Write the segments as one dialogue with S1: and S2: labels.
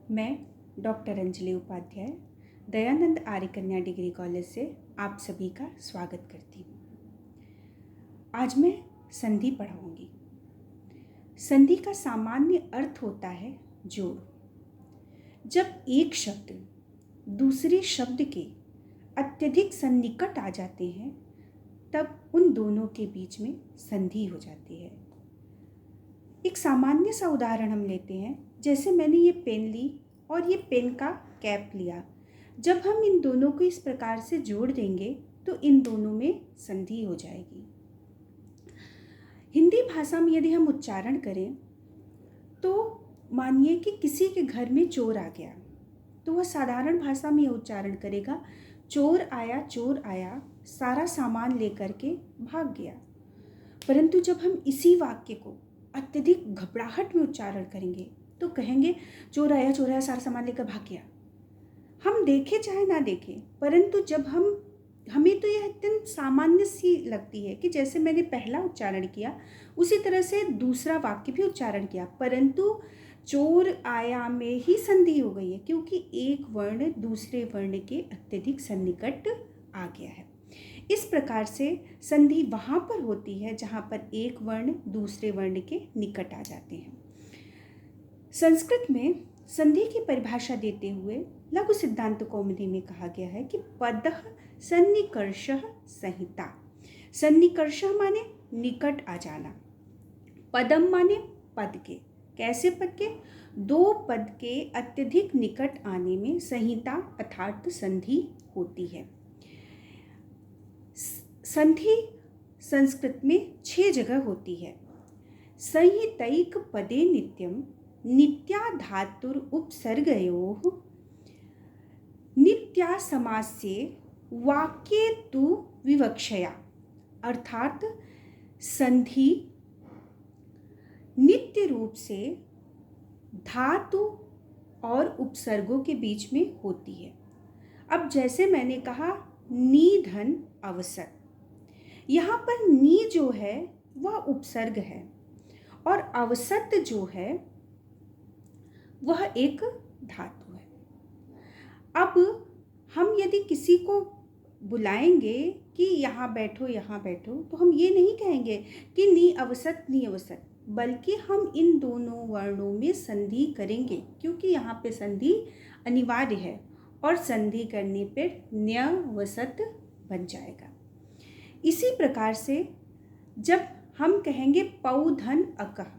S1: मैं डॉक्टर अंजलि उपाध्याय दयानंद आर्य कन्या degree college से आप सभी का स्वागत करती हूँ। आज मैं संधि पढ़ाऊँगी। संधि का सामान्य अर्थ होता है जोड़। जब एक शब्द दूसरे शब्द के अत्यधिक सन्निकट आ जाते हैं तब उन दोनों के बीच में संधि हो जाती है। एक सामान्य सा उदाहरण हम लेते हैं। जैसे मैंने ये पेन ली और ये पेन का कैप लिया। जब हम इन दोनों को इस प्रकार से जोड़ देंगे तो इन दोनों में संधि हो जाएगी। हिंदी भाषा में यदि हम उच्चारण करें तो मानिए कि किसी के घर में चोर आ गया तो वह साधारण भाषा में उच्चारण करेगा, चोर आया, सारा सामान लेकर के भाग गया। परंतु जब हम इसी वाक्य को अत्यधिक घबराहट में उच्चारण करेंगे तो कहेंगे चोर आया, सारा सामान लेकर भाग गया। हम देखें चाहे ना देखें, परंतु जब हमें तो यह अत्यंत सामान्य सी लगती है कि जैसे मैंने पहला उच्चारण किया उसी तरह से दूसरा वाक्य भी उच्चारण किया, परंतु चोर आया में ही संधि हो गई है क्योंकि एक वर्ण दूसरे वर्ण के अत्यधिक सन्निकट आ गया है। इस प्रकार से संधि वहाँ पर होती है जहाँ पर एक वर्ण दूसरे वर्ण के निकट आ जाते हैं। संस्कृत में संधि की परिभाषा देते हुए लघु सिद्धांत कौमुदी में कहा गया है कि पदः सन्निकर्षः संहिता। सन्निकर्षः माने निकट आ जाना, पदम माने पद के। कैसे पद के? दो पद के अत्यधिक निकट आने में संहिता अर्थात संधि होती है। संधि संस्कृत में 6 जगह होती है। संहितैक पदे नित्यम नित्या धातुर उपसर्गयोः नित्या समासे वाक्ये तु विवक्षया। अर्थात संधि नित्य रूप से धातु और उपसर्गों के बीच में होती है। अब जैसे मैंने कहा निधन अवसर, यहाँ पर नी जो है वह उपसर्ग है और अवसत जो है वह एक धातु है। अब हम यदि किसी को बुलाएंगे कि यहाँ बैठो तो हम ये नहीं कहेंगे कि नी अवसत, बल्कि हम इन दोनों वर्णों में संधि करेंगे क्योंकि यहाँ पे संधि अनिवार्य है और संधि करने पर न्यवसत बन जाएगा। इसी प्रकार से जब हम कहेंगे पौ धन अकह,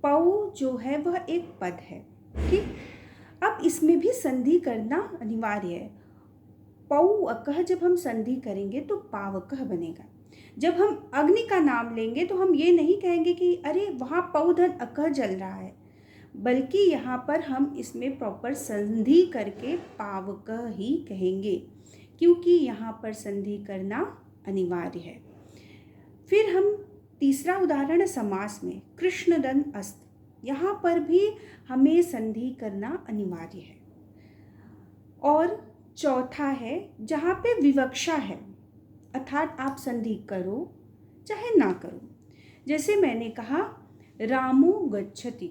S1: पौ जो है वह एक पद है, ठीक। अब इसमें भी संधि करना अनिवार्य है। पौ अकह जब हम संधि करेंगे तो पावकह बनेगा। जब हम अग्नि का नाम लेंगे तो हम ये नहीं कहेंगे कि अरे वहाँ पौ धन अकह जल रहा है, बल्कि यहाँ पर हम इसमें प्रॉपर संधि करके पावकह ही कहेंगे क्योंकि यहाँ पर संधि करना अनिवार्य है। फिर हम तीसरा उदाहरण है समास में, कृष्णदन अस्त। यहाँ पर भी हमें संधि करना अनिवार्य है। और चौथा है जहाँ पे विवक्षा है, अर्थात आप संधि करो चाहे ना करो। जैसे मैंने कहा रामो गच्छति,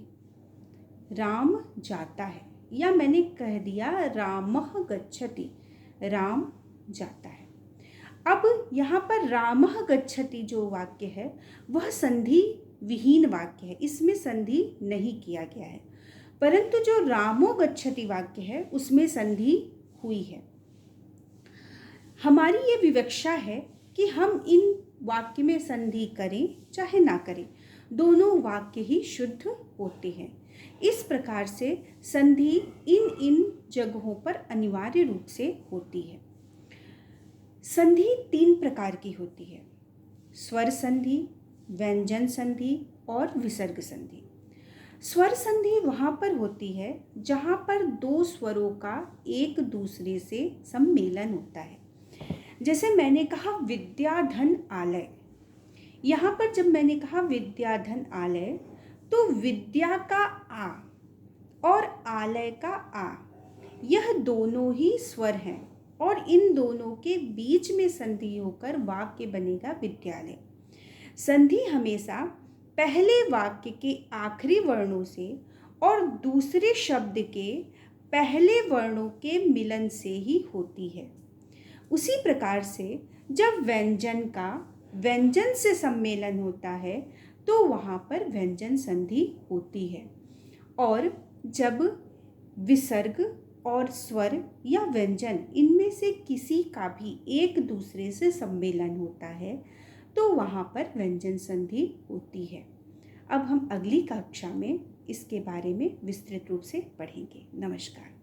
S1: राम जाता है, या मैंने कह दिया रामः गच्छति, राम जाता है। अब यहाँ पर रामः गच्छति जो वाक्य है वह संधि विहीन वाक्य है, इसमें संधि नहीं किया गया है, परंतु जो रामो गच्छति वाक्य है उसमें संधि हुई है। हमारी ये विवक्षा है कि हम इन वाक्य में संधि करें चाहे ना करें, दोनों वाक्य ही शुद्ध होते हैं। इस प्रकार से संधि इन जगहों पर अनिवार्य रूप से होती है। संधि 3 प्रकार की होती है, स्वर संधि, व्यंजन संधि और विसर्ग संधि। स्वर संधि वहाँ पर होती है जहाँ पर 2 स्वरों का एक दूसरे से सम्मेलन होता है। जैसे मैंने कहा विद्याधन आलय, यहाँ पर जब मैंने कहा विद्याधन आलय तो विद्या का आ और आलय का आ, यह दोनों ही स्वर हैं और इन दोनों के बीच में संधि होकर वाक्य बनेगा विद्यालय। संधि हमेशा पहले वाक्य के आखिरी वर्णों से और दूसरे शब्द के पहले वर्णों के मिलन से ही होती है। उसी प्रकार से जब व्यंजन का व्यंजन से सम्मेलन होता है तो वहाँ पर व्यंजन संधि होती है, और जब विसर्ग और स्वर या व्यंजन इनमें से किसी का भी एक दूसरे से सम्मेलन होता है तो वहाँ पर व्यंजन संधि होती है। अब हम अगली कक्षा में इसके बारे में विस्तृत रूप से पढ़ेंगे। नमस्कार।